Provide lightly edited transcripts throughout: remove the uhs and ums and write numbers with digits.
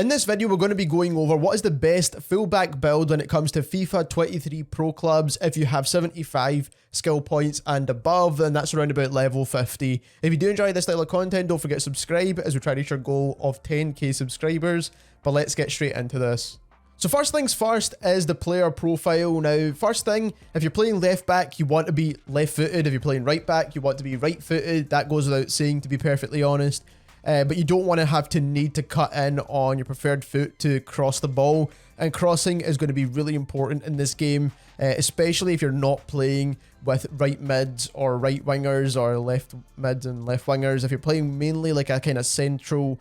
In this video, we're going to be going over what is the best fullback build when it comes to FIFA 23 Pro Clubs. If you have 75 skill points and above, then that's around about level 50. If you do enjoy this style of content, don't forget to subscribe as we try to reach our goal of 10k subscribers. But let's get straight into this. So first things first is the player profile. Now, first thing, if you're playing left back, you want to be left footed. If you're playing right back, you want to be right footed. That goes without saying, to be perfectly honest. But you don't want to have to need to cut in on your preferred foot to cross the ball. And crossing is going to be really important in this game, especially if you're not playing with right mids or right wingers or left mids and left wingers. If you're playing mainly like a kind of central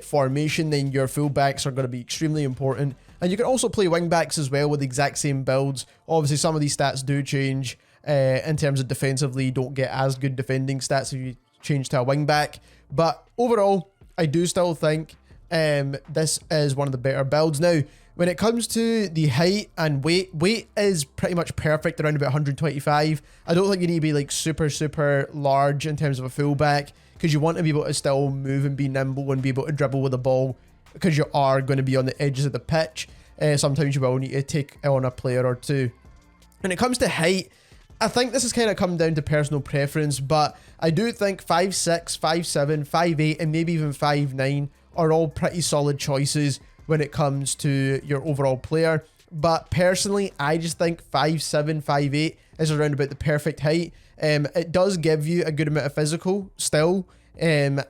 formation, then your fullbacks are going to be extremely important. And you can also play wing backs as well with the exact same builds. Obviously, some of these stats do change in terms of defensively. You don't get as good defending stats if you change to a wing back. But overall, I do still think this is one of the better builds. Now, when it comes to the height and weight is pretty much perfect around about 125. I don't think you need to be like super large in terms of a fullback, because you want to be able to still move and be nimble and be able to dribble with the ball, because you are going to be on the edges of the pitch. Sometimes you will need to take on a player or two. When it comes to height, I think this is kind of come down to personal preference, but I do think 5'6", 5'7", 5'8", and maybe even 5'9" are all pretty solid choices when it comes to your overall player. But personally, I just think 5'7", 5'8" is around about the perfect height. It does give you a good amount of physical still, and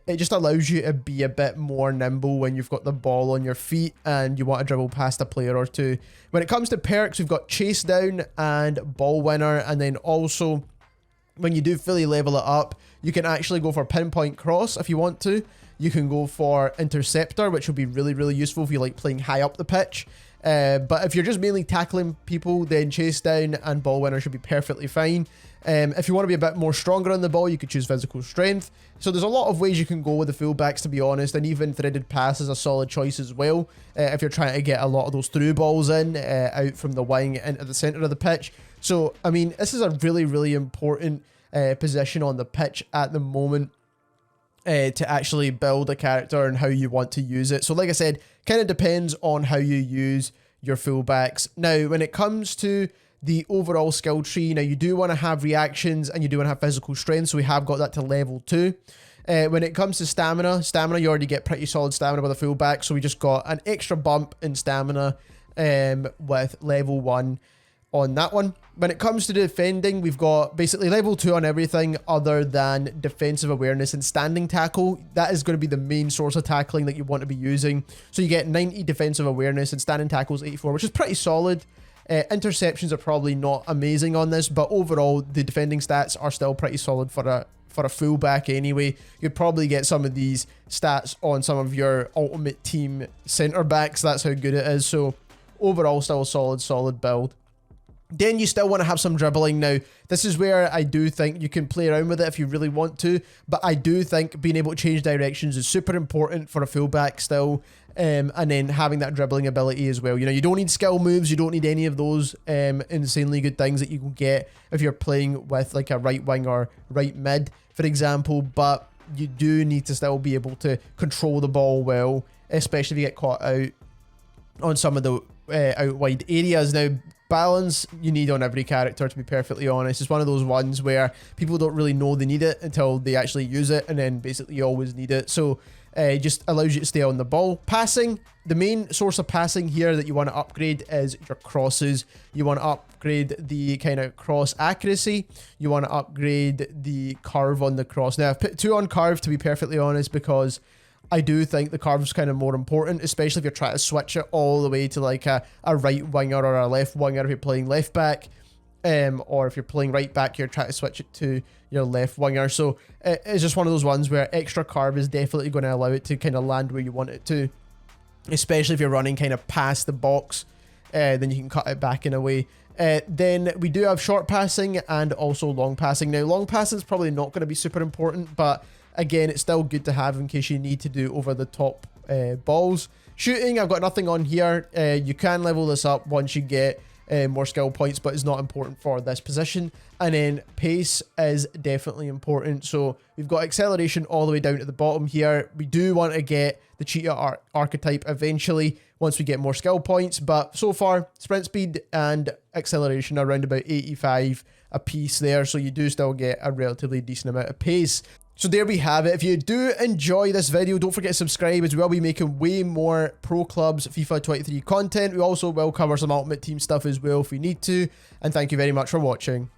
it just allows you to be a bit more nimble when you've got the ball on your feet and you want to dribble past a player or two. When it comes to perks, we've got chase down and ball winner, and then also when you do fully level it up, you can actually go for pinpoint cross if you want to. You can go for interceptor, which will be really useful if you like playing high up the pitch. But if you're just mainly tackling people, then chase down and ball winner should be perfectly fine. If you want to be a bit more stronger on the ball, you could choose physical strength. So there's a lot of ways you can go with the fullbacks, to be honest, and even threaded pass is a solid choice as well, if you're trying to get a lot of those through balls in, out from the wing into the centre of the pitch. So, I mean, this is a really important position on the pitch at the moment, to actually build a character and how you want to use it. So like I said, kind of depends on how you use your fullbacks. Now, when it comes to the overall skill tree, now you do want to have reactions and you do want to have physical strength, so we have got that to level 2. When it comes to stamina, you already get pretty solid stamina with a fullback, so we just got an extra bump in stamina with level 1 on that one. When it comes to defending, we've got basically level 2 on everything other than defensive awareness and standing tackle. That is going to be the main source of tackling that you want to be using. So you get 90 defensive awareness and standing tackles 84, which is pretty solid. Interceptions are probably not amazing on this, but overall the defending stats are still pretty solid for a fullback anyway. You'd probably get some of these stats on some of your ultimate team centre backs. That's how good it is. So overall, still a solid build. Then you still want to have some dribbling. Now, this is where I do think you can play around with it if you really want to, but I do think being able to change directions is super important for a fullback still, and then having that dribbling ability as well. You know, you don't need skill moves, you don't need any of those insanely good things that you can get if you're playing with like a right wing or right mid, for example, but you do need to still be able to control the ball well, especially if you get caught out on some of the out wide areas. Now, balance you need on every character, to be perfectly honest. It's one of those ones where people don't really know they need it until they actually use it, and then basically you always need it. So it just allows you to stay on the ball. Passing, the main source of passing here that you want to upgrade is your crosses. You want to upgrade the kind of cross accuracy. You want to upgrade the curve on the cross. Now, I've put 2 on curve, to be perfectly honest, because I do think the curve's kind of more important, especially if you're trying to switch it all the way to like a right winger or a left winger if you're playing left back, or if you're playing right back, you're trying to switch it to your left winger. So it's just one of those ones where extra curve is definitely going to allow it to kind of land where you want it to, especially if you're running kind of past the box, then you can cut it back in a way. Then we do have short passing and also long passing. Now, long passing is probably not going to be super important, but again, it's still good to have in case you need to do over the top balls. Shooting, I've got nothing on here. You can level this up once you get more skill points, but it's not important for this position. And then pace is definitely important. So we've got acceleration all the way down to the bottom here. We do want to get the cheetah archetype eventually once we get more skill points, but so far sprint speed and acceleration are around about 85 a piece there, so you do still get a relatively decent amount of pace. So there we have it. If you do enjoy this video, don't forget to subscribe, as we will be making way more Pro Clubs FIFA 23 content. We also will cover some Ultimate Team stuff as well if we need to, and thank you very much for watching.